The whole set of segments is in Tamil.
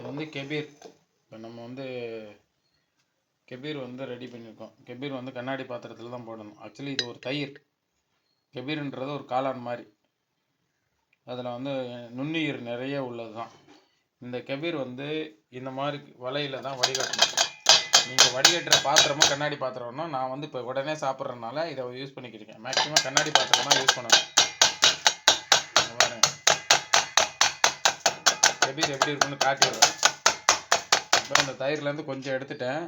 இது வந்து கெபீர். இப்போ நம்ம வந்து கெபீர் வந்து ரெடி பண்ணியிருக்கோம். கெபீர் வந்து கண்ணாடி பாத்திரத்தில் தான் போடணும். ஆக்சுவலி இது ஒரு தயிர். கெபீர்ன்றது ஒரு காளான் மாதிரி. அதில் வந்து நுண்ணுயிர் நிறைய உள்ளது தான். இந்த கெபீர் வந்து இந்த மாதிரி வலையில் தான் வடிகட்டணும். நீங்கள் வடிகட்டுற பாத்திரமும் கண்ணாடி பாத்திரம்னா, நான் வந்து இப்போ உடனே சாப்பிட்றதுனால இதை யூஸ் பண்ணிக்கிருக்கேன். மேக்ஸிமம் கண்ணாடி பாத்திரம் தான் யூஸ் பண்ணணும். கெபீர் எப்படி இருக்குன்னு காட்டிடுறேன். இப்போ இந்த தயிர்லேருந்து கொஞ்சம் எடுத்துட்டேன்.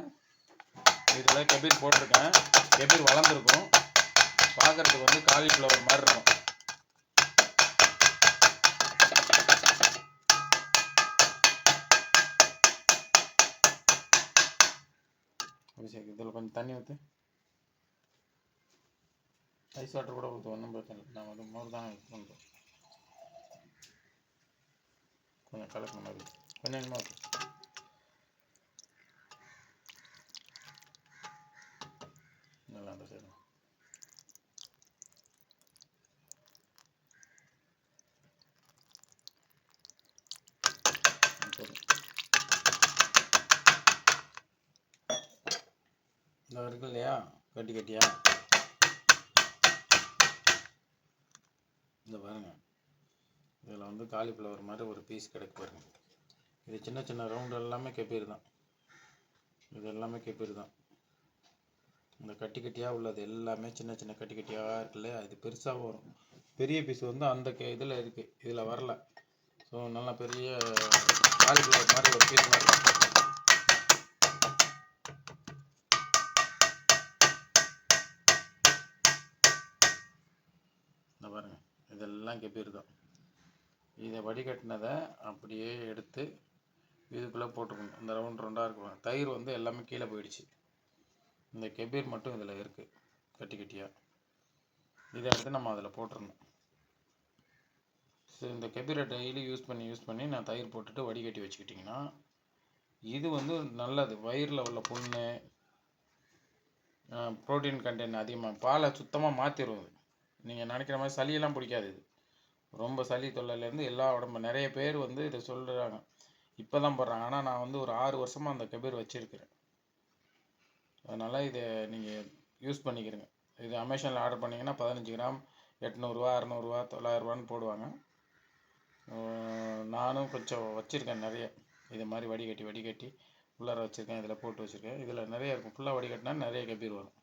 இதில் கெபீர் போட்டிருக்கேன். கெபீர் வளர்ந்துருக்கும். பார்க்குறதுக்கு வந்து காலிஃப்ளவர் மாதிரி இருக்கும். இதில் கொஞ்சம் தண்ணி ஊற்று. ஐஸ் வாட்டர் கூட ஊற்று, ஒன்றும் பிரச்சனை இல்லை. நான் வந்து மோர் தான் யூஸ் பண்ணுறேன். கொஞ்சம் கலக்கின மாதிரி கொஞ்சம் கொஞ்சமாக ஊற்று. நல்லா அந்த சைடு இந்த இருக்கு இல்லையா, கட்டி கட்டியா இந்த பாருங்க. இதில் வந்து காலிஃப்ளவர் மாதிரி ஒரு பீஸ் கிடைக்கு பாருங்க. இது சின்ன சின்ன ரவுண்டு எல்லாமே கெபீர் தான். இது எல்லாமே கெபீர் தான். இந்த கட்டி கட்டியாக உள்ளது எல்லாமே சின்ன சின்ன கட்டி கட்டியாக இருக்குல்ல, அது பெருசாக வரும். பெரிய பீஸ் வந்து அந்த இதில் இருக்குது, இதில் வரல. ஸோ நல்லா பெரிய காலிஃப்ளவர் மாதிரி ஒரு பீஸ் மாதிரி இருக்கும். இந்த பாருங்க, இதெல்லாம் கெபீர் தான். இதை வடிகட்டினதை அப்படியே எடுத்து இதுக்குள்ளே போட்டுக்கணும். இந்த ரவுண்ட் ரவுண்டாக இருக்கும். தயிர் வந்து எல்லாமே கீழே போயிடுச்சு. இந்த கெபீர் மட்டும் இதில் இருக்குது கட்டி கட்டியாக. இதை எடுத்து நம்ம அதில் போட்டுடணும். ஸோ இந்த கெபீரை டெய்லி யூஸ் பண்ணி நான் தயிர் போட்டுட்டு வடிகட்டி வச்சுக்கிட்டிங்கன்னா இது வந்து நல்லது. வயிறில் உள்ள புண்ணு, ப்ரோட்டீன் கண்டென்ட் அதிகமாக, பாலை சுத்தமாக மாற்றிடுவது. நீங்கள் நினைக்கிற மாதிரி சளியெல்லாம் பிடிக்காது. இது ரொம்ப சளி தொல்லையிலேருந்து எல்லா உடம்பு, நிறைய பேர் வந்து இதை சொல்கிறாங்க, இப்போ தான் போடுறாங்க. ஆனால் நான் வந்து ஒரு 6 வருஷமாக அந்த கெபீர் வச்சுருக்கிறேன். அதனால் இதை நீங்கள் யூஸ் பண்ணிக்கிறேங்க. இது அமேசானில் ஆர்டர் பண்ணிங்கன்னா 15 கிராம் 800 600 900 போடுவாங்க. நானும் கொஞ்சம் வச்சுருக்கேன் நிறைய. இது மாதிரி வடிகட்டி உள்ளார வச்சுருக்கேன். இதில் போட்டு வச்சுருக்கேன். இதில் நிறைய இருக்கும். ஃபுல்லாக வடிகட்டினா நிறைய கெபீர் வரும்.